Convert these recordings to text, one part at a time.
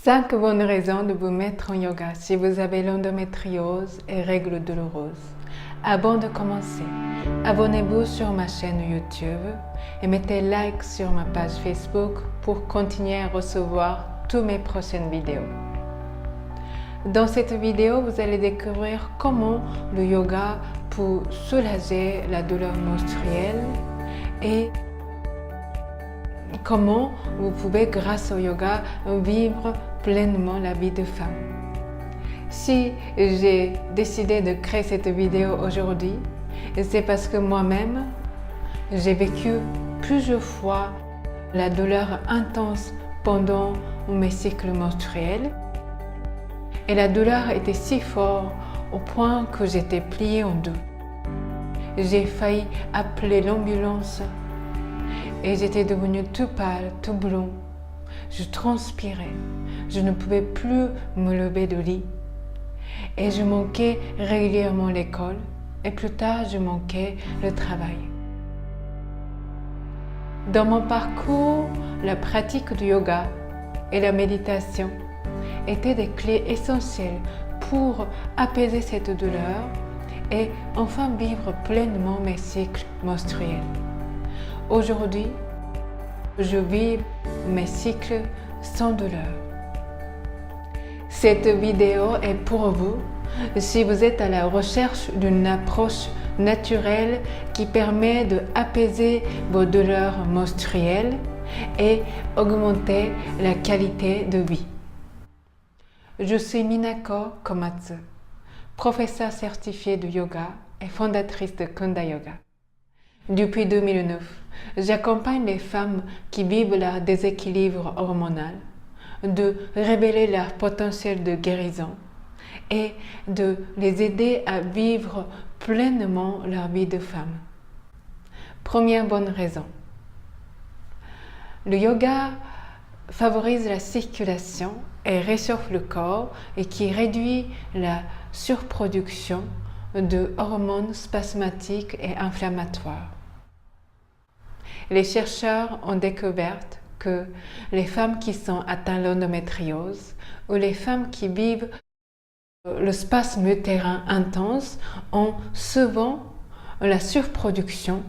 5 bonnes raisons de vous mettre en yoga si vous avez l'endométriose et règles douloureuses. Avant de commencer, abonnez-vous sur ma chaîne YouTube et mettez like sur ma page Facebook pour continuer à recevoir toutes mes prochaines vidéos. Dans cette vidéo, vous allez découvrir comment le yoga peut soulager la douleur menstruelle et comment vous pouvez, grâce au yoga, vivre pleinement la vie de femme. Si j'ai décidé de créer cette vidéo aujourd'hui, c'est parce que moi-même, j'ai vécu plusieurs fois la douleur intense pendant mes cycles menstruels. Et la douleur était si forte au point que j'étais pliée en deux. J'ai failli appeler l'ambulance et j'étais devenue tout pâle, tout blond. Je transpirais, je ne pouvais plus me lever du lit et je manquais régulièrement l'école et plus tard je manquais le travail. Dans mon parcours, la pratique du yoga et la méditation étaient des clés essentielles pour apaiser cette douleur et enfin vivre pleinement mes cycles menstruels. Aujourd'hui, je vis mes cycles sans douleur. Cette vidéo est pour vous si vous êtes à la recherche d'une approche naturelle qui permet d'apaiser vos douleurs menstruelles et augmenter la qualité de vie. Je suis Minako Komatsu, professeure certifiée de yoga et fondatrice de Kunda Yoga. Depuis 2009, j'accompagne les femmes qui vivent leur déséquilibre hormonal, de révéler leur potentiel de guérison et de les aider à vivre pleinement leur vie de femme. Première bonne raison. Le yoga favorise la circulation et réchauffe le corps et qui réduit la surproduction de hormones spasmatiques et inflammatoires. Les chercheurs ont découvert que les femmes qui sont atteintes d'endométriose ou les femmes qui vivent le spasme utérin intense ont souvent la surproduction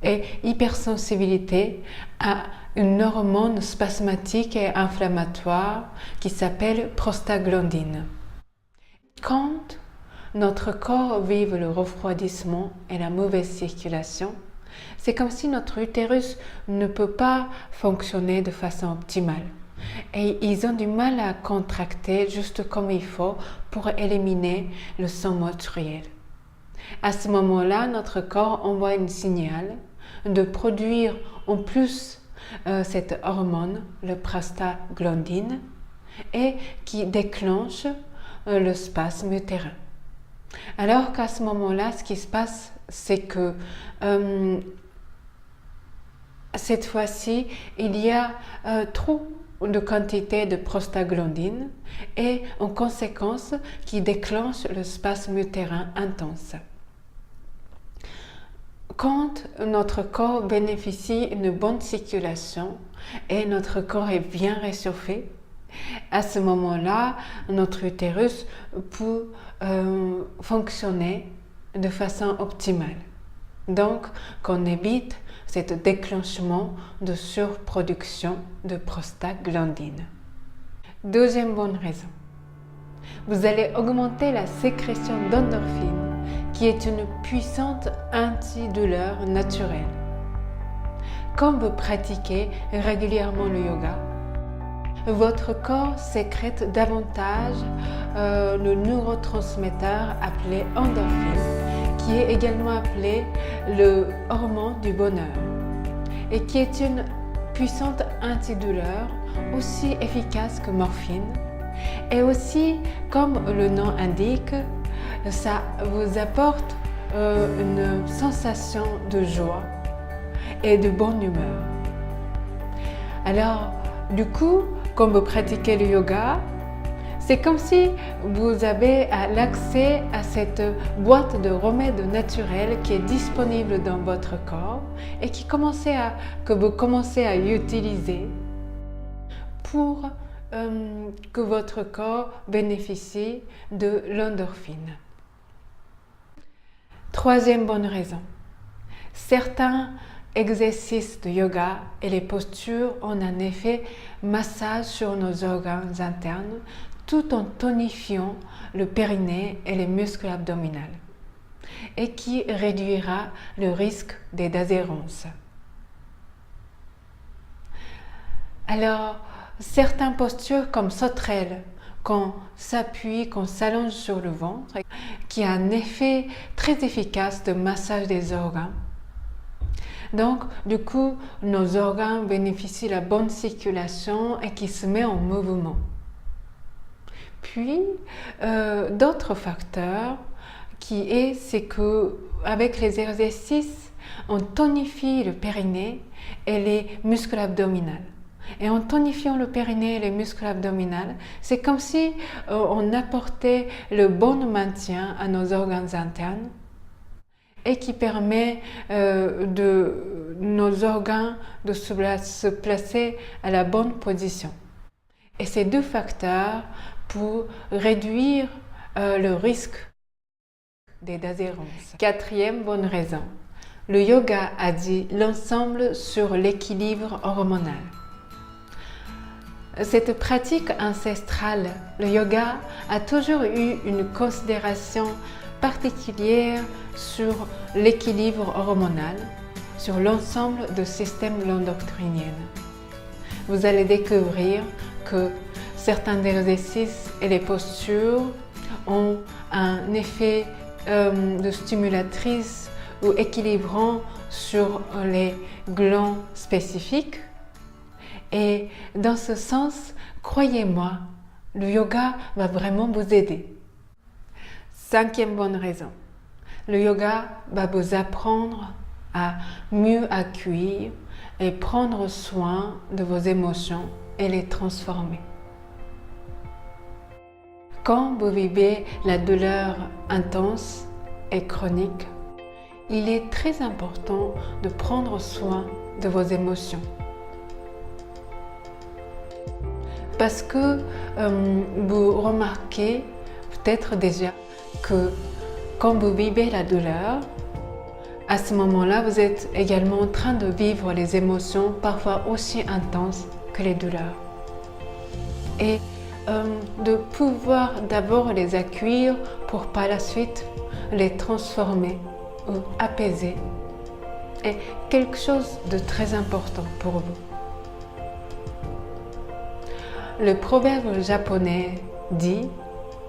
et hypersensibilité à une hormone spasmatique et inflammatoire qui s'appelle prostaglandine. Quand notre corps vit le refroidissement et la mauvaise circulation, c'est comme si notre utérus ne peut pas fonctionner de façon optimale. Et ils ont du mal à contracter juste comme il faut pour éliminer le sang menstruel. À ce moment-là, notre corps envoie un signal de produire en plus cette hormone, le prostaglandine, et qui déclenche le spasme utérin. Alors qu'à ce moment-là, ce qui se passe, c'est que cette fois-ci, il y a trop de quantité de prostaglandine et en conséquence qui déclenche le spasme utérin intense. Quand notre corps bénéficie d'une bonne circulation et notre corps est bien réchauffé, à ce moment-là, notre utérus peut fonctionner de façon optimale. Donc, qu'on évite ce déclenchement de surproduction de prostaglandine. Deuxième bonne raison. Vous allez augmenter la sécrétion d'endorphine, qui est une puissante antidouleur naturelle. Quand vous pratiquez régulièrement le yoga, votre corps sécrète davantage le neurotransmetteur appelé endorphine, qui est également appelé le hormone du bonheur et qui est une puissante antidouleur aussi efficace que morphine et aussi, comme le nom indique, ça vous apporte une sensation de joie et de bonne humeur. Alors, du coup, quand vous pratiquez le yoga, c'est comme si vous avez l'accès à cette boîte de remèdes naturels qui est disponible dans votre corps et que vous commencez à utiliser pour que votre corps bénéficie de l'endorphine. Troisième bonne raison. Certains exercices de yoga et les postures ont un effet massage sur nos organes internes tout en tonifiant le périnée et les muscles abdominaux et qui réduira le risque d'adhérence. Alors, certaines postures comme sauterelle, qu'on s'appuie, qu'on s'allonge sur le ventre, qui a un effet très efficace de massage des organes. Donc, du coup, nos organes bénéficient de la bonne circulation et qui se met en mouvement. Puis, d'autres facteurs c'est que avec les exercices, on tonifie le périnée et les muscles abdominaux. Et en tonifiant le périnée et les muscles abdominaux, c'est comme si on apportait le bon maintien à nos organes internes et qui permet de nos organes de se placer à la bonne position. Et ces deux facteurs pour réduire le risque d'adhérence. Quatrième bonne raison. Le yoga a dit l'ensemble sur l'équilibre hormonal. Cette pratique ancestrale, le yoga, a toujours eu une considération particulière sur l'équilibre hormonal, sur l'ensemble du système endocrinien. Vous allez découvrir que certains exercices et les postures ont un effet de stimulatrice ou équilibrant sur les glandes spécifiques. Et dans ce sens, croyez-moi, le yoga va vraiment vous aider. Cinquième bonne raison. Le yoga va vous apprendre à mieux accueillir et prendre soin de vos émotions et les transformer. Quand vous vivez la douleur intense et chronique, il est très important de prendre soin de vos émotions. Parce que vous remarquez peut-être déjà que quand vous vivez la douleur, à ce moment-là, vous êtes également en train de vivre les émotions parfois aussi intenses que les douleurs. Et de pouvoir d'abord les accueillir pour par la suite les transformer ou apaiser est quelque chose de très important pour vous. Le proverbe japonais dit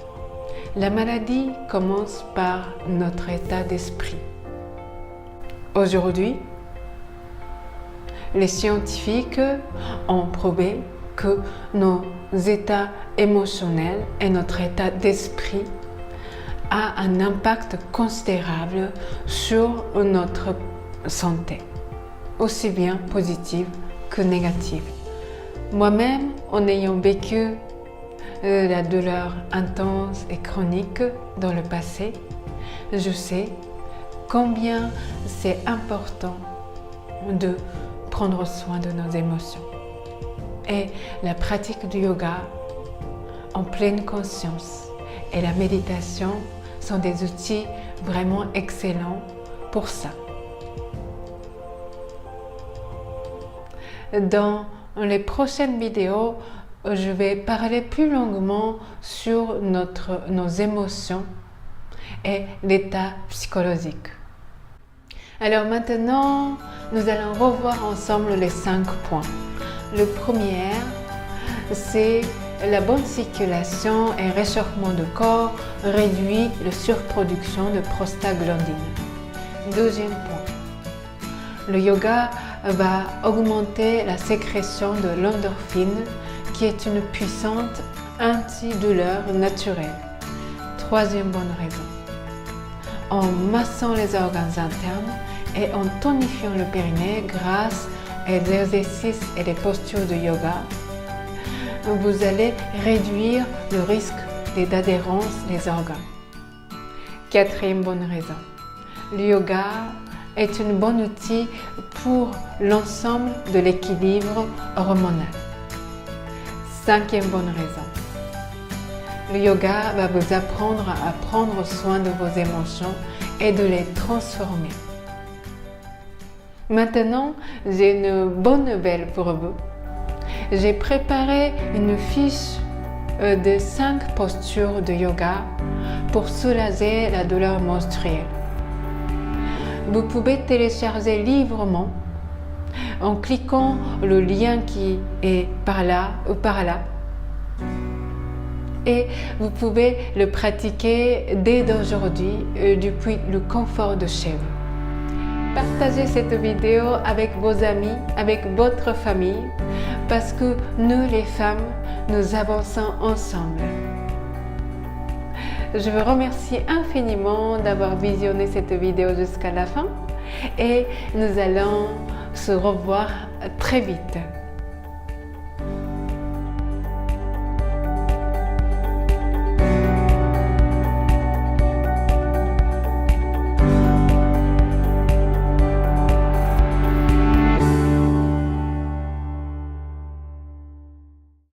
« La maladie commence par notre état d'esprit ». Aujourd'hui, les scientifiques ont prouvé que nos états émotionnels et notre état d'esprit a un impact considérable sur notre santé, aussi bien positive que négative. Moi-même, en ayant vécu la douleur intense et chronique dans le passé, je sais combien c'est important de prendre soin de nos émotions. Et la pratique du yoga en pleine conscience et la méditation sont des outils vraiment excellents pour ça. Dans les prochaines vidéos, je vais parler plus longuement sur nos émotions et l'état psychologique. Alors maintenant, nous allons revoir ensemble les 5 points. Le premier, c'est la bonne circulation et réchauffement du corps réduit la surproduction de prostaglandine. Deuxième point, le yoga va augmenter la sécrétion de l'endorphine qui est une puissante antidouleur naturelle. Troisième bonne raison, en massant les organes internes et en tonifiant le périnée grâce aux exercices et les postures de yoga, vous allez réduire le risque d'adhérence des organes. Quatrième bonne raison, le yoga est un bon outil pour l'ensemble de l'équilibre hormonal. Cinquième bonne raison. Le yoga va vous apprendre à prendre soin de vos émotions et de les transformer. Maintenant, j'ai une bonne nouvelle pour vous. J'ai préparé une fiche de 5 postures de yoga pour soulager la douleur menstruelle. Vous pouvez télécharger librement en cliquant le lien qui est par là ou par là. Et vous pouvez le pratiquer dès aujourd'hui depuis le confort de chez vous. Partagez cette vidéo avec vos amis, avec votre famille, parce que nous les femmes, nous avançons ensemble. Je vous remercie infiniment d'avoir visionné cette vidéo jusqu'à la fin et nous allons se revoir très vite.